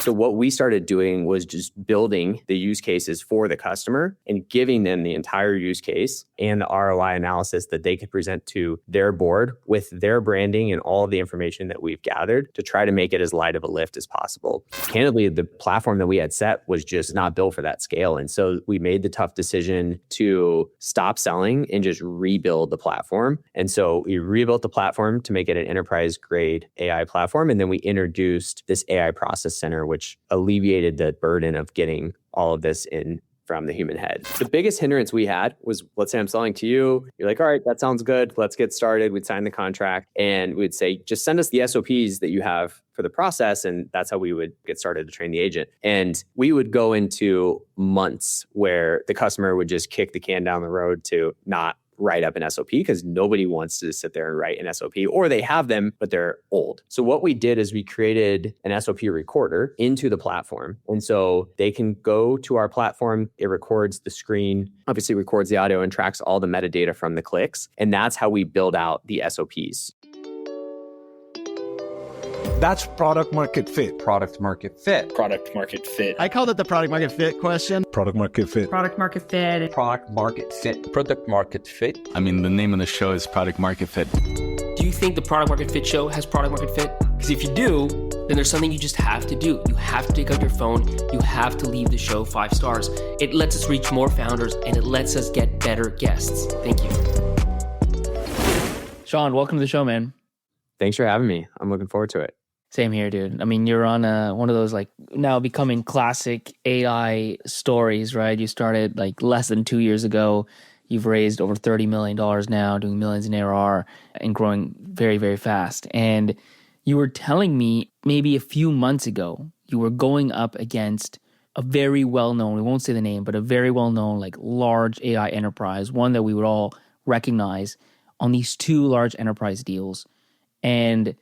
So what we started doing was just building the use cases for the customer and giving them the entire use case and the ROI analysis that they could present to their board with their branding and all of the information that we've gathered to try to make it as light of a lift as possible. Candidly, the platform that we had set was just not built for that scale. And so we made the tough decision to stop selling and just rebuild the platform. And so we rebuilt the platform to make it an enterprise grade AI platform. And then we introduced this AI process center, which alleviated the burden of getting all of this in from the human head. The biggest hindrance we had was, let's say I'm selling to you. You're like, all right, that sounds good. Let's get started. We'd sign the contract and we'd say, just send us the SOPs that you have for the process. And that's how we would get started to train the agent. And we would go into months where the customer would just kick the can down the road to not write up an SOP because nobody wants to sit there and write an SOP, or they have them, but they're old. So what we did is we created an SOP recorder into the platform. And so they can go to our platform, it records the screen, obviously records the audio and tracks all the metadata from the clicks. And that's how we build out the SOPs. That's product market fit. Product market fit. Product market fit. I called it the product market fit question. Product market fit. Product market fit. Product market fit. Product market fit. I mean, the name of the show is Product Market Fit. Do you think the Product Market Fit show has product market fit? Because if you do, then there's something you just have to do. You have to take out your phone. You have to leave the show 5 stars. It lets us reach more founders and it lets us get better guests. Thank you. Sean, welcome to the show, man. Thanks for having me. I'm looking forward to it. Same here, dude. I mean, you're on one of those like now becoming classic AI stories, right? You started like less than 2 years ago. You've raised over $30 million now, doing millions in ARR and growing very, very fast. And you were telling me maybe a few months ago, you were going up against a very well-known, we won't say the name, but a very well-known like large AI enterprise, one that we would all recognize on these 2 large enterprise deals. And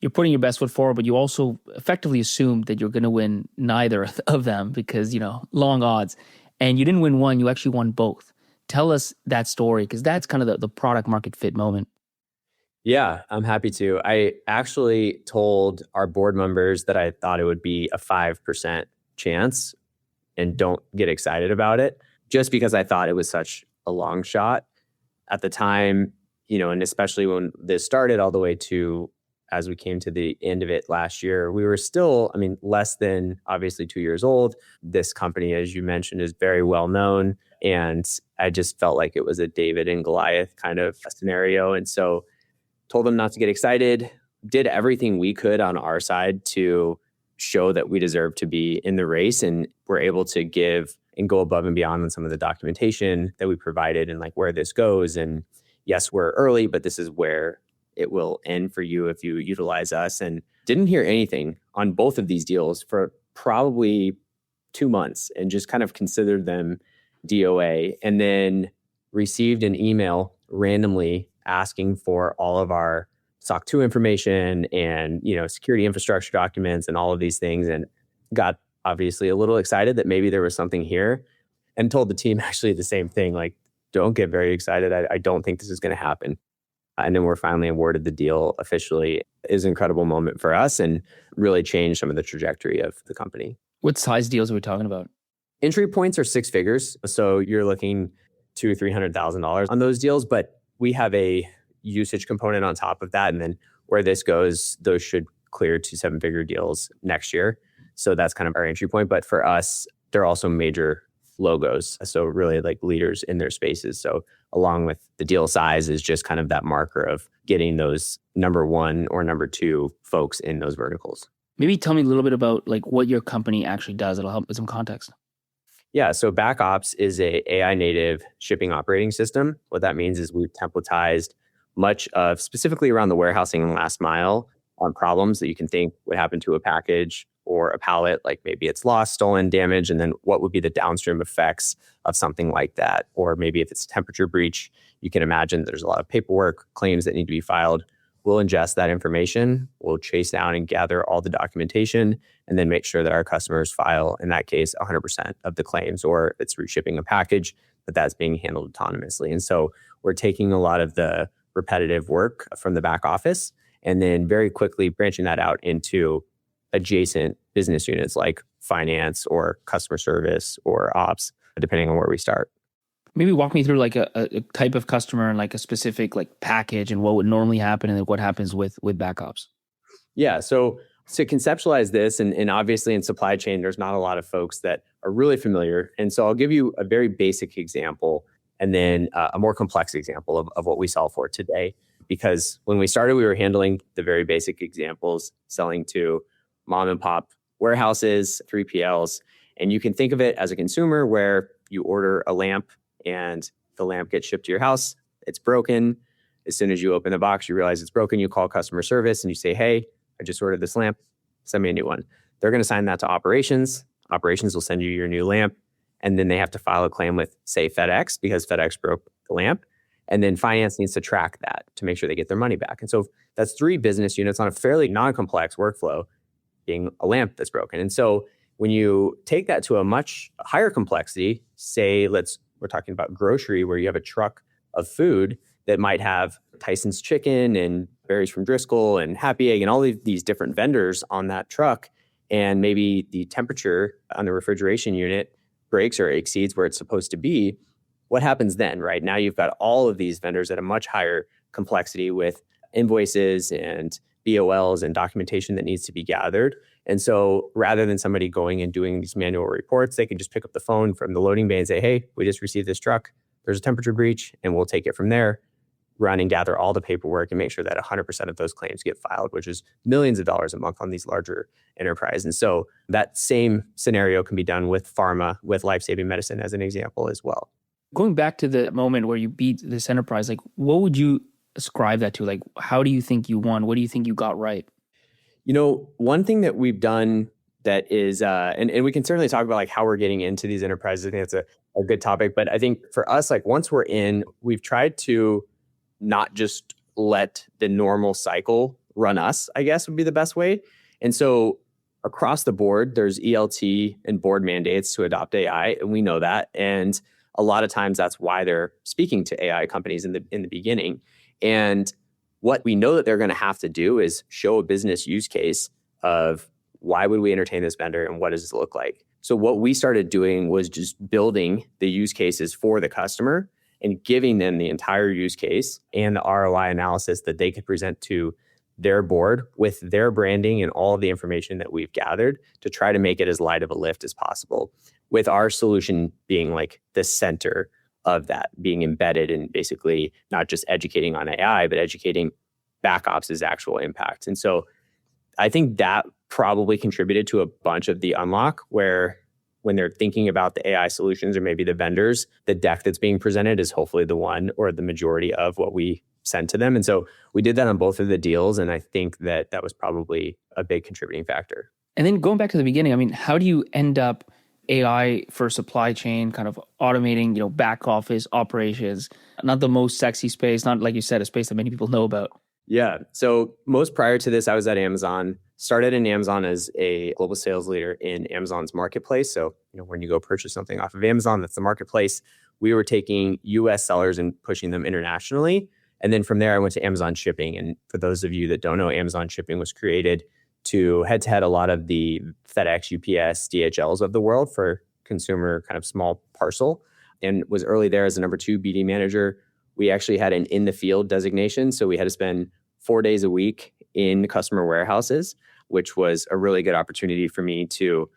you're putting your best foot forward, but you also effectively assumed that you're going to win neither of them because, you know, long odds. And you didn't win one, you actually won both. Tell us that story because that's kind of the product market fit moment. Yeah, I'm happy to. I actually told our board members that I thought it would be a 5% chance and don't get excited about it just because I thought it was such a long shot at the time, you know, and especially when this started all the way to as we came to the end of it last year, we were still, I mean, less than obviously 2 years old. This company, as you mentioned, is very well known. And I just felt like it was a David and Goliath kind of scenario. And so told them not to get excited, did everything we could on our side to show that we deserve to be in the race. And we're able to give and go above and beyond on some of the documentation that we provided and like where this goes. And yes, we're early, but this is where it will end for you if you utilize us. And didn't hear anything on both of these deals for probably 2 months and just kind of considered them DOA, and then received an email randomly asking for all of our SOC 2 information and, you know, security infrastructure documents and all of these things, and got obviously a little excited that maybe there was something here, and told the team actually the same thing, like, don't get very excited. I don't think this is going to happen. And then we're finally awarded the deal officially. It was an incredible moment for us and really changed some of the trajectory of the company. What size deals are we talking about? Entry points are 6 figures. So you're looking $200,000 or $300,000 on those deals, but we have a usage component on top of that. And then where this goes, those should clear to 7-figure deals next year. So that's kind of our entry point. But for us, they're also major logos. So really like leaders in their spaces. So along with the deal size is just kind of that marker of getting those number 1 or number 2 folks in those verticals. Maybe tell me a little bit about like what your company actually does. It'll help with some context. Yeah, so BackOps is a AI native shipping operating system. What that means is we've templatized much of specifically around the warehousing and last mile on problems that you can think would happen to a package or a pallet, like maybe it's lost, stolen, damaged, and then what would be the downstream effects of something like that? Or maybe if it's temperature breach, you can imagine there's a lot of paperwork, claims that need to be filed. We'll ingest that information, we'll chase down and gather all the documentation, and then make sure that our customers file, in that case, 100% of the claims, or if it's reshipping a package, that's being handled autonomously. And so we're taking a lot of the repetitive work from the back office and then very quickly branching that out into adjacent business units like finance or customer service or ops, depending on where we start. Maybe walk me through like a type of customer and like a specific like package and what would normally happen and then what happens with BackOps. Yeah. So to conceptualize this, and obviously in supply chain, there's not a lot of folks that are really familiar. And so I'll give you a very basic example and then a more complex example of what we solve for today. Because when we started, we were handling the very basic examples, selling to mom and pop warehouses, 3PLs. And you can think of it as a consumer where you order a lamp and the lamp gets shipped to your house. It's broken. As soon as you open the box, you realize it's broken. You call customer service and you say, hey, I just ordered this lamp. Send me a new one. They're going to sign that to operations. Operations will send you your new lamp. And then they have to file a claim with, say, FedEx because FedEx broke the lamp. And then finance needs to track that to make sure they get their money back. And so that's 3 business units on a fairly non-complex workflow being a lamp that's broken. And so when you take that to a much higher complexity, say, we're talking about grocery where you have a truck of food that might have Tyson's Chicken and berries from Driscoll and Happy Egg and all of these different vendors on that truck. And maybe the temperature on the refrigeration unit breaks or exceeds where it's supposed to be. What happens then, right? Now you've got all of these vendors at a much higher complexity with invoices and BOLs and documentation that needs to be gathered. And so rather than somebody going and doing these manual reports, they can just pick up the phone from the loading bay and say, hey, we just received this truck. There's a temperature breach, and we'll take it from there, run and gather all the paperwork and make sure that 100% of those claims get filed, which is millions of dollars a month on these larger enterprises. And so that same scenario can be done with pharma, with life-saving medicine as an example as well. Going back to the moment where you beat this enterprise, like what would you ascribe that to? Like, how do you think you won? What do you think you got right? You know, one thing that we've done that is, and we can certainly talk about like how we're getting into these enterprises. I think that's a good topic. But I think for us, like once we're in, we've tried to not just let the normal cycle run us, I guess would be the best way. And so across the board, there's ELT and board mandates to adopt AI, and we know that. And a lot of times that's why they're speaking to AI companies in the beginning. And what we know that they're going to have to do is show a business use case of why would we entertain this vendor and what does this look like? So what we started doing was just building the use cases for the customer and giving them the entire use case and the ROI analysis that they could present to their board with their branding and all of the information that we've gathered to try to make it as light of a lift as possible, with our solution being like the center of that, being embedded in basically not just educating on AI, but educating BackOps' actual impact. And so I think that probably contributed to a bunch of the unlock where when they're thinking about the AI solutions or maybe the vendors, the deck that's being presented is hopefully the one or the majority of what we send to them. And so we did that on both of the deals. And I think that that was probably a big contributing factor. And then going back to the beginning, I mean, how do you end up AI for supply chain, kind of automating, back office operations? Not the most sexy space, not like you said, a space that many people know about. Yeah. So most prior to this, I was at Amazon, started in Amazon as a global sales leader in Amazon's marketplace. So, when you go purchase something off of Amazon, that's the marketplace. We were taking US sellers and pushing them internationally. And then from there, I went to Amazon Shipping. And for those of you that don't know, Amazon Shipping was created to head-to-head a lot of the FedEx, UPS, DHLs of the world for consumer kind of small parcel, and was early there as a number 2 BD manager. We actually had an in-the-field designation, so we had to spend 4 days a week in customer warehouses, which was a really good opportunity for me to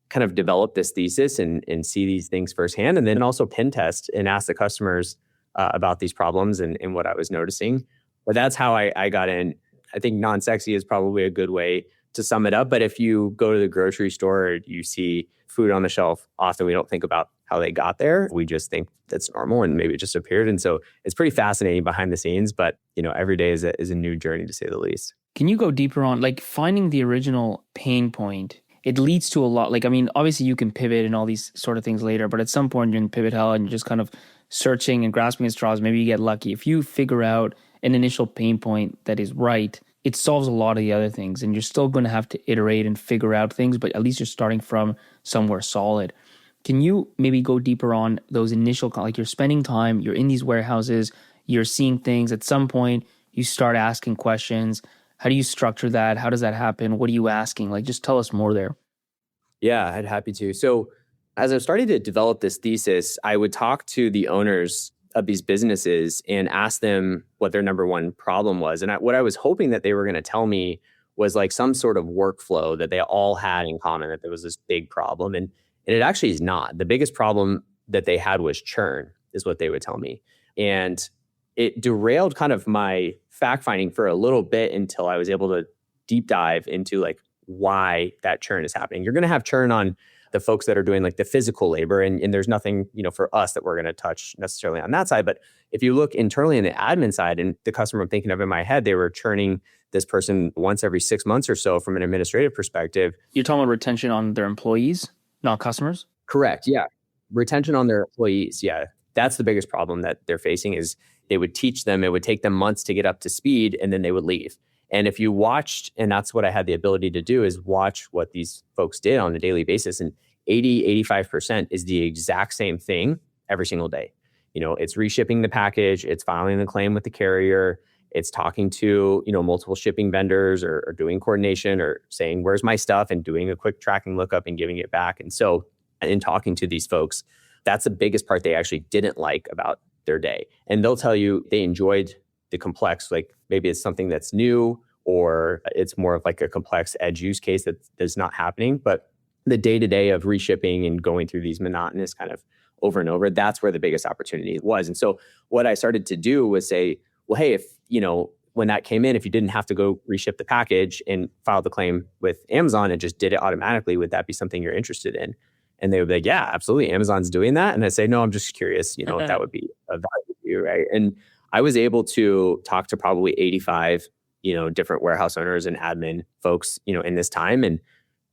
kind of develop this thesis and see these things firsthand, and then also pen test and ask the customers about these problems and what I was noticing. But that's how I got in. I think non-sexy is probably a good way to sum it up. But if you go to the grocery store, you see food on the shelf, often we don't think about how they got there. We just think that's normal and maybe it just appeared. And so it's pretty fascinating behind the scenes, but every day is a new journey to say the least. Can you go deeper on like finding the original pain point? It leads to a lot. Like, I mean, obviously you can pivot and all these sort of things later, but at some point you're in pivot hell and you're just kind of searching and grasping at straws. Maybe you get lucky. If you figure out an initial pain point that is right, it solves a lot of the other things, and you're still going to have to iterate and figure out things, but at least you're starting from somewhere solid. Can you maybe go deeper on those initial, like you're spending time, you're in these warehouses, you're seeing things, at some point you start asking questions, How do you structure that? How does that happen? What are you asking? Like, just tell us more there. Yeah, I'd happy to. So as I was starting to develop this thesis, I would talk to the owners of these businesses and ask them what their number one problem was. And what I was hoping that they were going to tell me was like some sort of workflow that they all had in common, that there was this big problem. And it actually is not. The biggest problem that they had was churn, is what they would tell me. And it derailed kind of my fact finding for a little bit until I was able to deep dive into like why that churn is happening. You're going to have churn on the folks that are doing like the physical labor, and there's nothing, for us that we're going to touch necessarily on that side. But if you look internally in the admin side, and the customer I'm thinking of in my head, they were churning this person once every 6 months or so from an administrative perspective. You're talking about retention on their employees, not customers? Correct. Yeah. Retention on their employees. Yeah. That's the biggest problem that they're facing is they would teach them, it would take them months to get up to speed, and then they would leave. And if you watched, and that's what I had the ability to do, is watch what these folks did on a daily basis. And 85% is the exact same thing every single day. It's reshipping the package, it's filing the claim with the carrier, it's talking to, multiple shipping vendors or doing coordination or saying, where's my stuff, and doing a quick tracking lookup and giving it back. And so in talking to these folks, that's the biggest part they actually didn't like about their day. And they'll tell you they enjoyed the complex, like maybe it's something that's new or it's more of like a complex edge use case that is not happening. But the day-to-day of reshipping and going through these monotonous kind of over and over, that's where the biggest opportunity was. And so what I started to do was say, well, hey, if, when that came in, if you didn't have to go reship the package and file the claim with Amazon and just did it automatically, would that be something you're interested in? And they would be like, yeah, absolutely. Amazon's doing that. And I say, no, I'm just curious, if that would be of value to you, right? And I was able to talk to probably 85, different warehouse owners and admin folks, in this time. And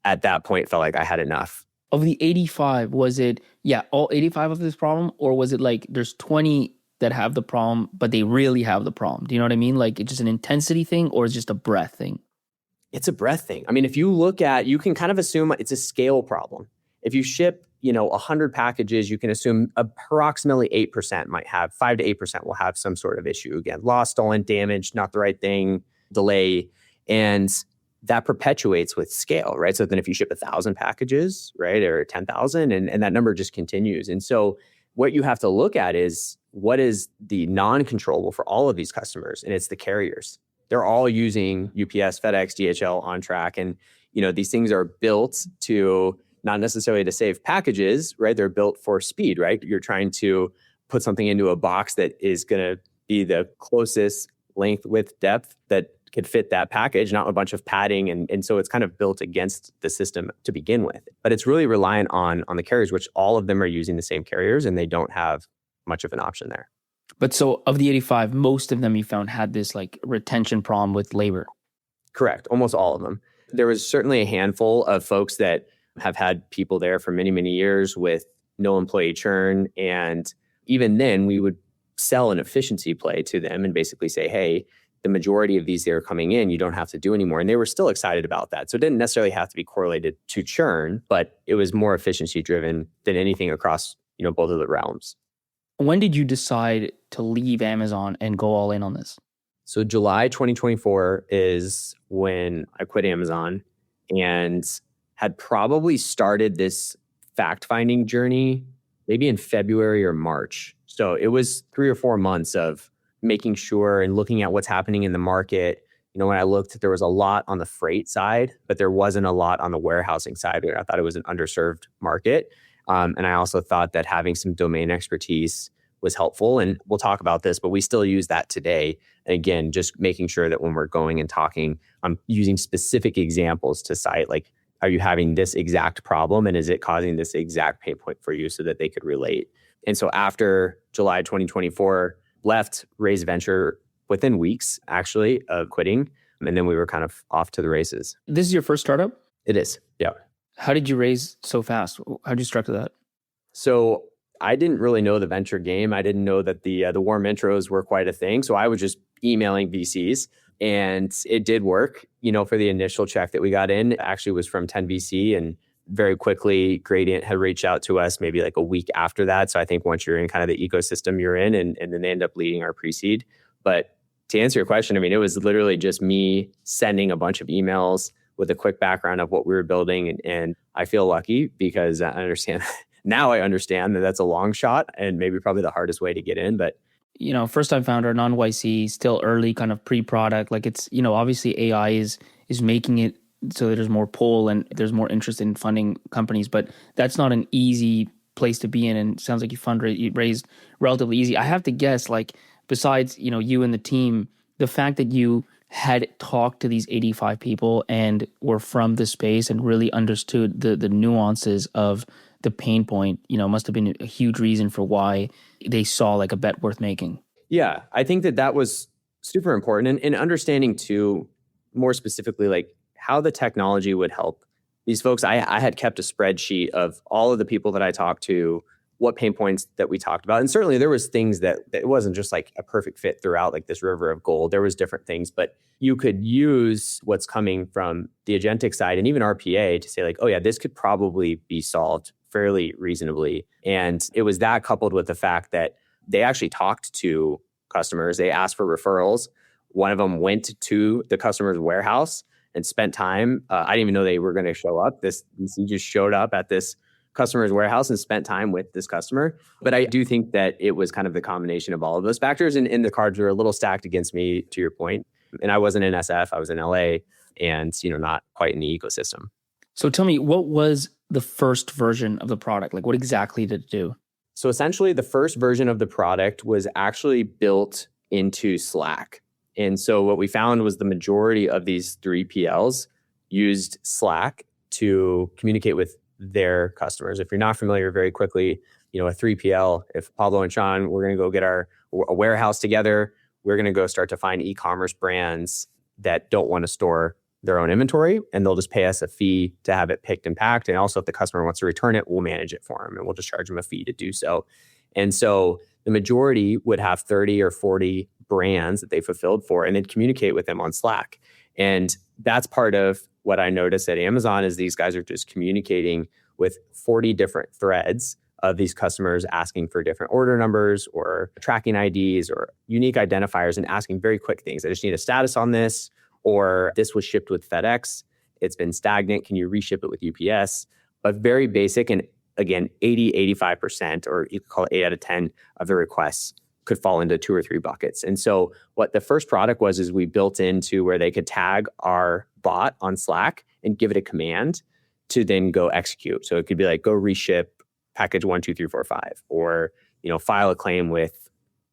at that point, felt like I had enough. Of the 85, was it, all 85 of this problem? Or was it like there's 20 that have the problem, but they really have the problem? Do you know what I mean? Like it's just an intensity thing, or it's just a breadth thing? It's a breadth thing. I mean, if you look at, you can kind of assume it's a scale problem. If you ship, 100 packages, you can assume approximately 8% might have, 5 to 8% will have some sort of issue. Again, lost, stolen, damaged, not the right thing, delay. And that perpetuates with scale, right? So then if you ship 1,000 packages, right, or 10,000, and that number just continues. And so what you have to look at is what is the non-controllable for all of these customers? And it's the carriers. They're all using UPS, FedEx, DHL, On Track. And, these things are built to not necessarily to save packages, right? They're built for speed, right? You're trying to put something into a box that is going to be the closest length, width, depth that could fit that package, not a bunch of padding. And so it's kind of built against the system to begin with. But it's really reliant on the carriers, which all of them are using the same carriers, and they don't have much of an option there. But so of the 85, most of them you found had this like retention problem with labor. Correct. Almost all of them. There was certainly a handful of folks that have had people there for many, many years with no employee churn. And even then we would sell an efficiency play to them and basically say, hey, the majority of these that are coming in, you don't have to do anymore. And they were still excited about that. So it didn't necessarily have to be correlated to churn, but it was more efficiency driven than anything across, both of the realms. When did you decide to leave Amazon and go all in on this? So July 2024 is when I quit Amazon and had probably started this fact-finding journey maybe in February or March. So it was 3 or 4 months of making sure and looking at what's happening in the market. When I looked, there was a lot on the freight side, but there wasn't a lot on the warehousing side. I thought it was an underserved market. And I also thought that having some domain expertise was helpful. And we'll talk about this, but we still use that today. And again, just making sure that when we're going and talking, I'm using specific examples to cite, like, are you having this exact problem? And is it causing this exact pain point for you so that they could relate? And so after July 2024, left Raise Venture within weeks, actually, of quitting. And then we were kind of off to the races. This is your first startup? It is, yeah. How did you raise so fast? How did you structure that? So I didn't really know the venture game. I didn't know that the warm intros were quite a thing. So I was just emailing VCs. And it did work, for the initial check that we got in. It actually was from 10 VC, and very quickly Gradient had reached out to us maybe like a week after that. So I think once you're in kind of the ecosystem you're in, and then they end up leading our pre-seed. But to answer your question, I mean, it was literally just me sending a bunch of emails with a quick background of what we were building. And I feel lucky because I understand now I understand that that's a long shot and maybe probably the hardest way to get in. But first time founder, non-YC, still early, kind of pre-product. Like it's, obviously AI is making it so that there's more pull and there's more interest in funding companies, but that's not an easy place to be in. And it sounds like you raised relatively easy. I have to guess, like, besides, you and the team, the fact that you had talked to these 85 people and were from the space and really understood the nuances of the pain point, must have been a huge reason for why they saw like a bet worth making. Yeah, I think that was super important. And understanding too, more specifically, like how the technology would help these folks. I had kept a spreadsheet of all of the people that I talked to, what pain points that we talked about. And certainly there was things that it wasn't just like a perfect fit throughout like this river of gold. There was different things, but you could use what's coming from the agentic side and even RPA to say like, oh yeah, this could probably be solved fairly reasonably. And it was that coupled with the fact that they actually talked to customers. They asked for referrals. One of them went to the customer's warehouse and spent time. I didn't even know they were going to show up. He just showed up at this customer's warehouse and spent time with this customer. But I do think that it was kind of the combination of all of those factors. And the cards were a little stacked against me, to your point. And I wasn't in SF, I was in LA and, not quite in the ecosystem. So tell me, what was the first version of the product? Like what exactly did it do? So essentially the first version of the product was actually built into Slack. And so what we found was the majority of these 3PLs used Slack to communicate with their customers. If you're not familiar, very quickly, a 3PL, if Pablo and Sean, we're going to go get a warehouse together, we're going to go start to find e-commerce brands that don't want to store their own inventory, and they'll just pay us a fee to have it picked and packed. And also if the customer wants to return it, we'll manage it for them and we'll just charge them a fee to do so. And so the majority would have 30 or 40 brands that they fulfilled for, and they'd communicate with them on Slack. And that's part of what I noticed at Amazon is these guys are just communicating with 40 different threads of these customers asking for different order numbers or tracking IDs or unique identifiers and asking very quick things. I just need a status on this, or this was shipped with FedEx. It's been stagnant. Can you reship it with UPS? But very basic. And again, 85%, or you could call it 8 out of 10 of the requests could fall into 2 or 3 buckets. And so what the first product was is we built into where they could tag our bot on Slack and give it a command to then go execute. So it could be like, go reship package 1, 2, 3, 4, 5, or, file a claim with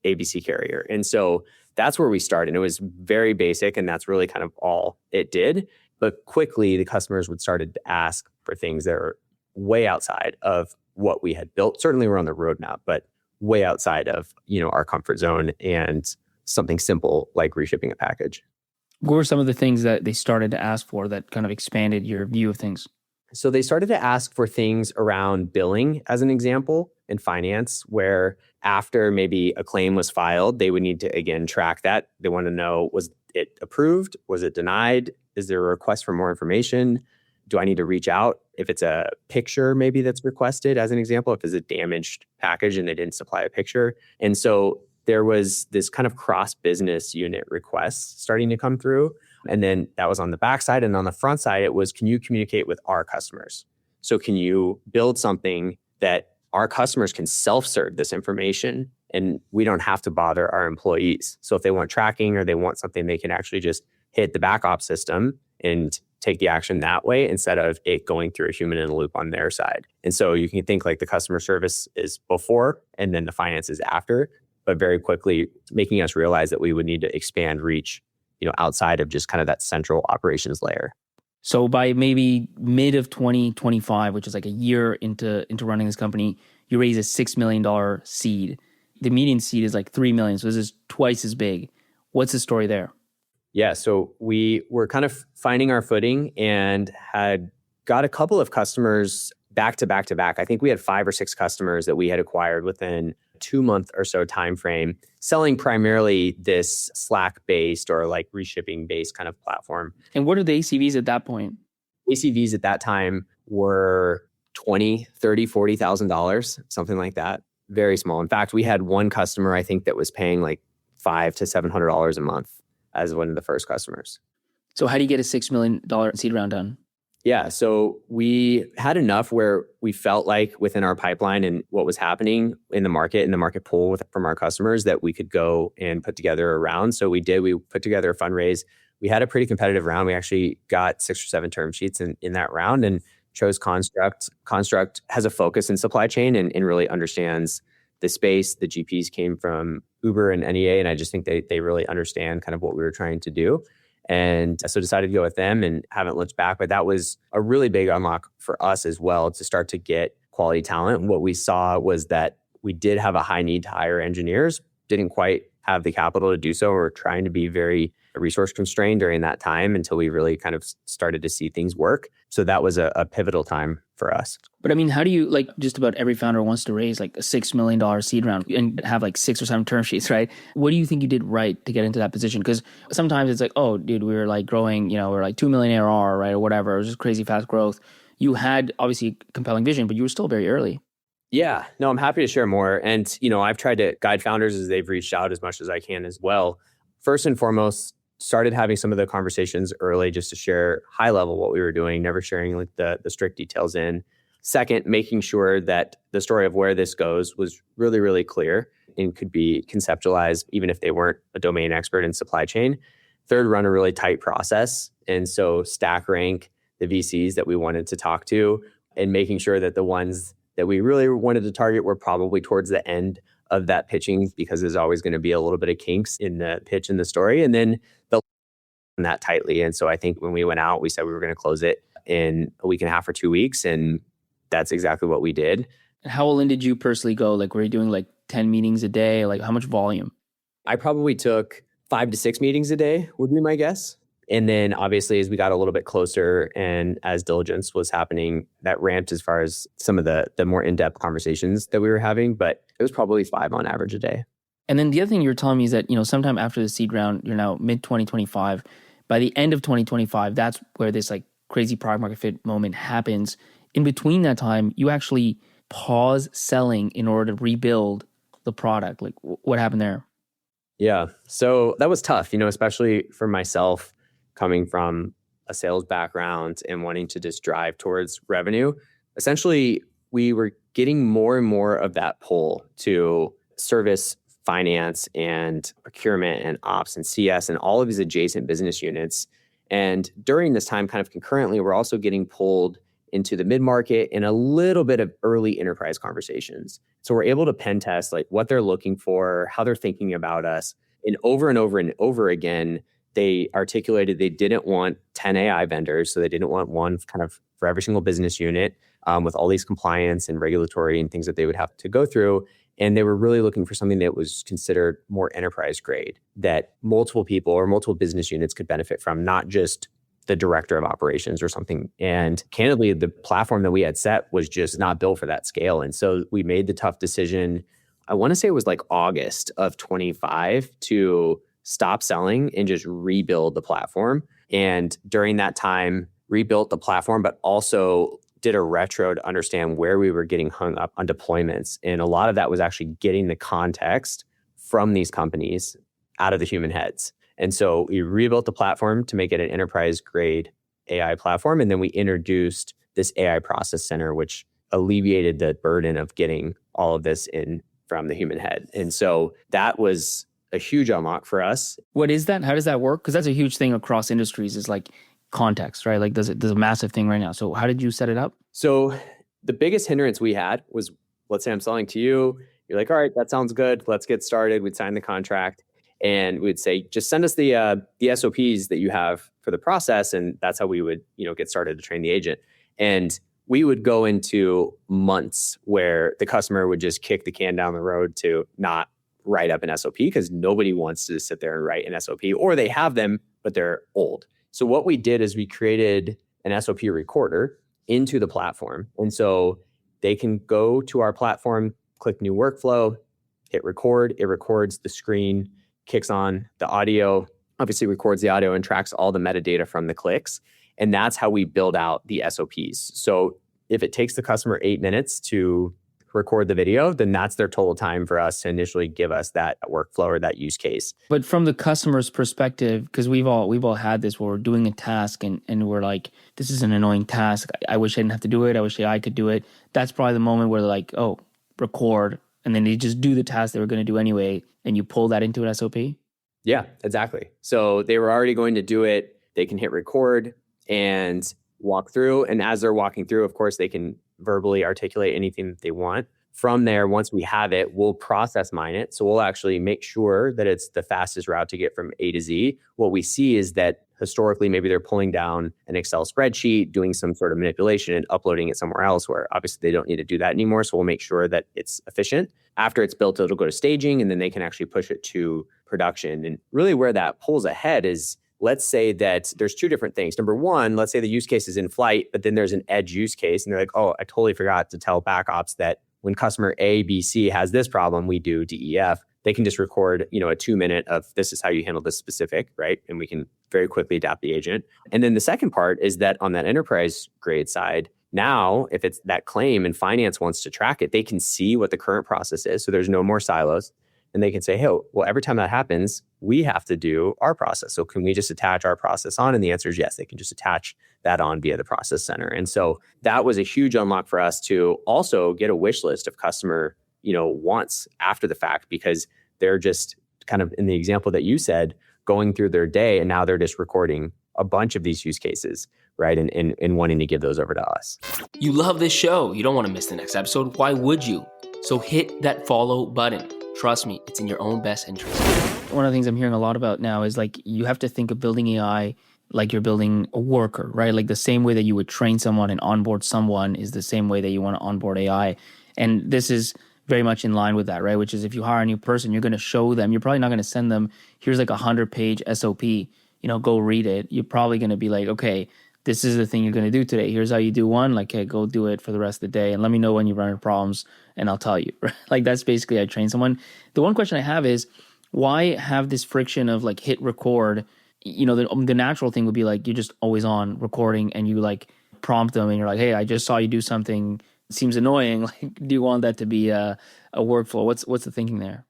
ABC carrier. And so that's where we started. It was very basic, and that's really kind of all it did. But quickly, the customers would start to ask for things that are way outside of what we had built. Certainly we're on the roadmap, but way outside of, our comfort zone and something simple like reshipping a package. What were some of the things that they started to ask for that kind of expanded your view of things? So they started to ask for things around billing, as an example, in finance, where after maybe a claim was filed, they would need to, again, track that. They want to know, was it approved? Was it denied? Is there a request for more information? Do I need to reach out? If it's a picture maybe that's requested, as an example, if it's a damaged package and they didn't supply a picture. And so there was this kind of cross-business unit requests starting to come through. And then that was on the backside. And on the front side, it was, can you communicate with our customers? So can you build something that our customers can self-serve this information and we don't have to bother our employees? So if they want tracking or they want something, they can actually just hit the BackOps system and take the action that way instead of it going through a human in the loop on their side. And so you can think like the customer service is before and then the finance is after, but very quickly making us realize that we would need to expand reach, outside of just kind of that central operations layer. So by maybe mid of 2025, which is like a year into running this company, you raise a $6 million seed. The median seed is like $3 million. So this is twice as big. What's the story there? Yeah, so we were kind of finding our footing and had got a couple of customers back to back to back. I think we had 5 or 6 customers that we had acquired within 2-month or so time frame, selling primarily this Slack-based or like reshipping-based kind of platform. And what are the ACVs at that point? ACVs at that time were $20,000, $30,000, $40,000, something like that. Very small. In fact, we had one customer, I think, that was paying like $500 to $700 a month as one of the first customers. So how do you get a $6 million seed round done? Yeah. So we had enough where we felt like within our pipeline and what was happening in the market pool from our customers that we could go and put together a round. So we did. We put together a fundraise. We had a pretty competitive round. We actually got 6 or 7 term sheets in that round and chose Construct. Construct has a focus in supply chain and really understands the space. The GPs came from Uber and NEA, and I just think they really understand kind of what we were trying to do. And so decided to go with them and haven't looked back. But that was a really big unlock for us as well to start to get quality talent. And what we saw was that we did have a high need to hire engineers, didn't quite have the capital to do so. We're trying to be very resource constrained during that time until we really kind of started to see things work. So that was a pivotal time for us. But I mean, how do you, like, just about every founder wants to raise like a $6 million seed round and have like 6 or 7 term sheets, right? What do you think you did right to get into that position? Because sometimes it's like, oh, dude, we were like growing, we're like 2 million ARR, right? Or whatever. It was just crazy fast growth. You had obviously compelling vision, but you were still very early. Yeah, no, I'm happy to share more. And, I've tried to guide founders as they've reached out as much as I can as well. First and foremost, started having some of the conversations early just to share high level what we were doing, never sharing like the strict details in. Second, making sure that the story of where this goes was really, really clear and could be conceptualized even if they weren't a domain expert in supply chain. Third, run a really tight process. And so stack rank the VCs that we wanted to talk to and making sure that the ones that we really wanted to target were probably towards the end of that pitching because there's always going to be a little bit of kinks in the pitch and the story. And then that tightly. And so I think when we went out, we said we were going to close it in a week and a half or 2 weeks. And that's exactly what we did. How all in did you personally go? Like, were you doing like 10 meetings a day? Like, how much volume? I probably took 5 to 6 meetings a day would be my guess. And then obviously as we got a little bit closer and as diligence was happening, that ramped as far as some of the more in-depth conversations that we were having. But it was probably 5 on average a day. And then the other thing you were telling me is that, sometime after the seed round, you're now mid-2025. By the end of 2025, that's where this like crazy product market fit moment happens. In between that time, you actually pause selling in order to rebuild the product. Like, what happened there? Yeah. So that was tough, especially for myself coming from a sales background and wanting to just drive towards revenue. Essentially, we were getting more and more of that pull to service finance and procurement and ops and CS and all of these adjacent business units. And during this time, kind of concurrently, we're also getting pulled into the mid-market and a little bit of early enterprise conversations. So we're able to pen test like what they're looking for, how they're thinking about us. And over again, they articulated they didn't want 10 AI vendors. So they didn't want one kind of for every single business unit with all these compliance and regulatory and things that they would have to go through. And they were really looking for something that was considered more enterprise grade, that multiple people or multiple business units could benefit from, not just the director of operations or something. And candidly, the platform that we had set was just not built for that scale. And so we made the tough decision, I want to say it was like August of 25, to stop selling and just rebuild the platform. And during that time, rebuilt the platform, but also did a retro to understand where we were getting hung up on deployments. And a lot of that was actually getting the context from these companies out of the human heads. And so we rebuilt the platform to make it an enterprise grade AI platform. And then we introduced this AI process center, which alleviated the burden of getting all of this in from the human head. And so that was a huge unlock for us. What is that? How does that work? Because that's a huge thing across industries is like context, right? Like there's a massive thing right now. So how did you set it up? So the biggest hindrance we had was, let's say I'm selling to you. You're like, all right, that sounds good. Let's get started. We'd sign the contract and we'd say, just send us the SOPs that you have for the process. And that's how we would, get started to train the agent. And we would go into months where the customer would just kick the can down the road to not write up an SOP because nobody wants to sit there and write an SOP, or they have them, but they're old. So what we did is we created an SOP recorder into the platform. And so they can go to our platform, click new workflow, hit record. It records the screen, kicks on the audio, obviously records the audio and tracks all the metadata from the clicks. And that's how we build out the SOPs. So if it takes the customer 8 minutes to record the video, then that's their total time for us to initially give us that workflow or that use case. But from the customer's perspective, because we've all had this where we're doing a task and we're like, this is an annoying task. I wish I didn't have to do it. I wish I could do it. That's probably the moment where they're like, oh, record. And then they just do the task they were going to do anyway. And you pull that into an SOP? Yeah, exactly. So they were already going to do it. They can hit record and walk through. And as they're walking through, of course, they can verbally articulate anything that they want. From there, once we have it, we'll process mine it. So we'll actually make sure that it's the fastest route to get from A to Z. What we see is that historically, maybe they're pulling down an Excel spreadsheet, doing some sort of manipulation and uploading it somewhere else where obviously they don't need to do that anymore. So we'll make sure that it's efficient. After it's built, it'll go to staging and then they can actually push it to production. And really where that pulls ahead is, let's say that there's two different things. Number one, let's say the use case is in flight, but then there's an edge use case. And they're like, oh, I totally forgot to tell BackOps that when customer A, B, C has this problem, we do DEF. They can just record, a 2-minute of this is how you handle this specific, right? And we can very quickly adapt the agent. And then the second part is that on that enterprise grade side, now, if it's that claim and finance wants to track it, they can see what the current process is. So there's no more silos. And they can say, hey, well, every time that happens, we have to do our process. So can we just attach our process on? And the answer is yes, they can just attach that on via the process center. And so that was a huge unlock for us to also get a wish list of customer, wants after the fact, because they're just kind of in the example that you said, going through their day, and now they're just recording a bunch of these use cases, right? And wanting to give those over to us. You love this show. You don't want to miss the next episode. Why would you? So hit that follow button. Trust me, it's in your own best interest. One of the things I'm hearing a lot about now is like you have to think of building AI like you're building a worker, right? Like the same way that you would train someone and onboard someone is the same way that you want to onboard AI. And this is very much in line with that, right? Which is if you hire a new person, you're going to show them, you're probably not going to send them, here's like 100-page SOP, go read it. You're probably going to be like, okay, this is the thing you're going to do today. Here's how you do one. Like, hey, go do it for the rest of the day. And let me know when you run into problems and I'll tell you. Like, that's basically how I train someone. The one question I have is, why have this friction of like hit record? The natural thing would be like, you're just always on recording and you like prompt them and you're like, hey, I just saw you do something. It seems annoying. Like, do you want that to be a workflow? What's the thinking there?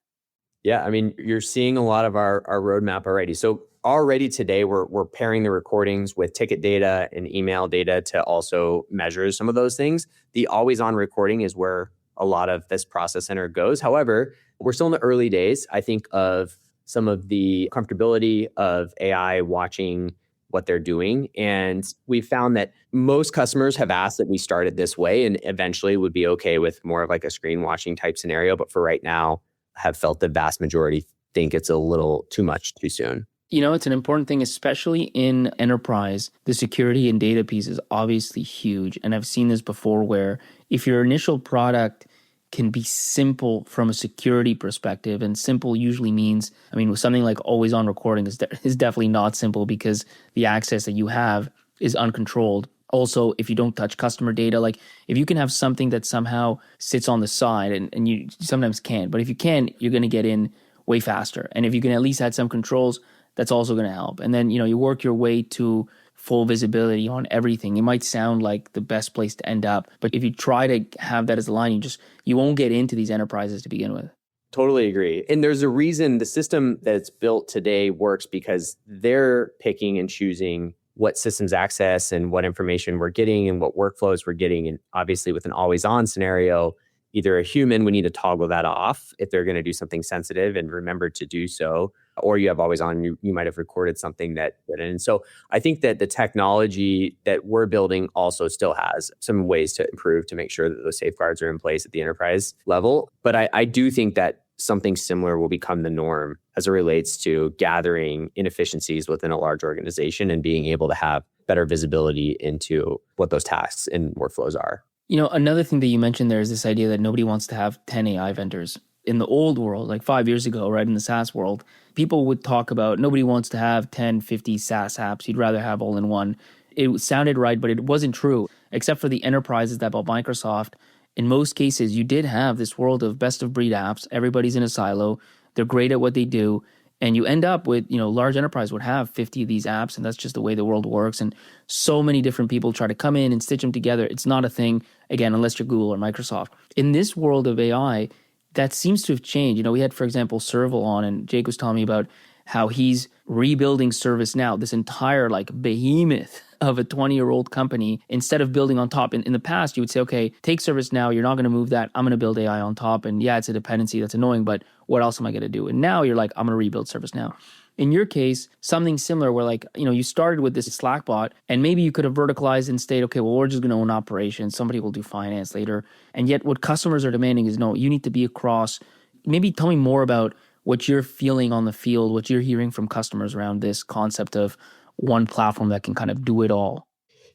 Yeah, I mean, you're seeing a lot of our roadmap already. So already today, we're pairing the recordings with ticket data and email data to also measure some of those things. The always-on recording is where a lot of this process center goes. However, we're still in the early days, I think, of some of the comfortability of AI watching what they're doing. And we found that most customers have asked that we start it this way and eventually would be okay with more of like a screen watching type scenario. But for right now, have felt the vast majority think it's a little too much too soon. It's an important thing, especially in enterprise. The security and data piece is obviously huge. And I've seen this before where if your initial product can be simple from a security perspective, and simple usually means, with something like always on recording is definitely not simple because the access that you have is uncontrolled. Also, if you don't touch customer data, like if you can have something that somehow sits on the side and you sometimes can't, but if you can, you're going to get in way faster. And if you can at least add some controls, that's also going to help. And then, you work your way to full visibility on everything. It might sound like the best place to end up, but if you try to have that as a line, you won't get into these enterprises to begin with. Totally agree. And there's a reason the system that's built today works because they're picking and choosing what systems access and what information we're getting and what workflows we're getting. And obviously with an always on scenario, either a human would need to toggle that off if they're going to do something sensitive and remember to do so, or you have always on, you might have recorded something that. And so I think that the technology that we're building also still has some ways to improve to make sure that those safeguards are in place at the enterprise level. But I do think that something similar will become the norm as it relates to gathering inefficiencies within a large organization and being able to have better visibility into what those tasks and workflows are. Another thing that you mentioned there is this idea that nobody wants to have 10 AI vendors. In the old world, like 5 years ago, right, in the SaaS world, people would talk about nobody wants to have 10, 50 SaaS apps. You'd rather have all in one. It sounded right, but it wasn't true, except for the enterprises that bought Microsoft. In most cases, you did have this world of best of breed apps. Everybody's in a silo. They're great at what they do. And you end up with, large enterprise would have 50 of these apps, and that's just the way the world works. And so many different people try to come in and stitch them together. It's not a thing, again, unless you're Google or Microsoft. In this world of AI, that seems to have changed. We had, for example, Serval on, and Jake was telling me about how he's rebuilding ServiceNow, this entire behemoth of a 20-year-old company, instead of building on top. In the past, you would say, okay, take ServiceNow, you're not going to move that. I'm going to build AI on top. And yeah, it's a dependency that's annoying, but what else am I going to do? And now you're like, I'm going to rebuild ServiceNow. In your case, something similar where you started with this Slack bot and maybe you could have verticalized and stayed, okay, well, we're just going to own operations. Somebody will do finance later. And yet what customers are demanding is, no, you need to be across. Maybe tell me more about what you're feeling on the field, what you're hearing from customers around this concept of one platform that can kind of do it all.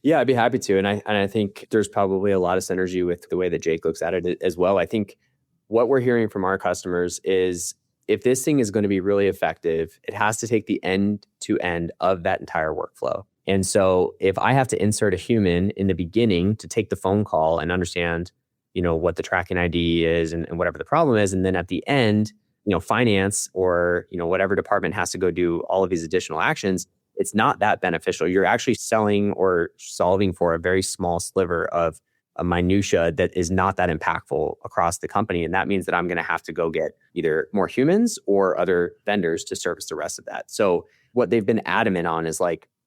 Yeah, I'd be happy to. And I think there's probably a lot of synergy with the way that Jake looks at it as well. I think what we're hearing from our customers is if this thing is going to be really effective, it has to take the end to end of that entire workflow. And so if I have to insert a human in the beginning to take the phone call and understand, what the tracking ID is and whatever the problem is, and then at the end, finance or, whatever department has to go do all of these additional actions, it's not that beneficial. You're actually selling or solving for a very small sliver of a minutia that is not that impactful across the company. And that means that I'm going to have to go get either more humans or other vendors to service the rest of that. So what they've been adamant on is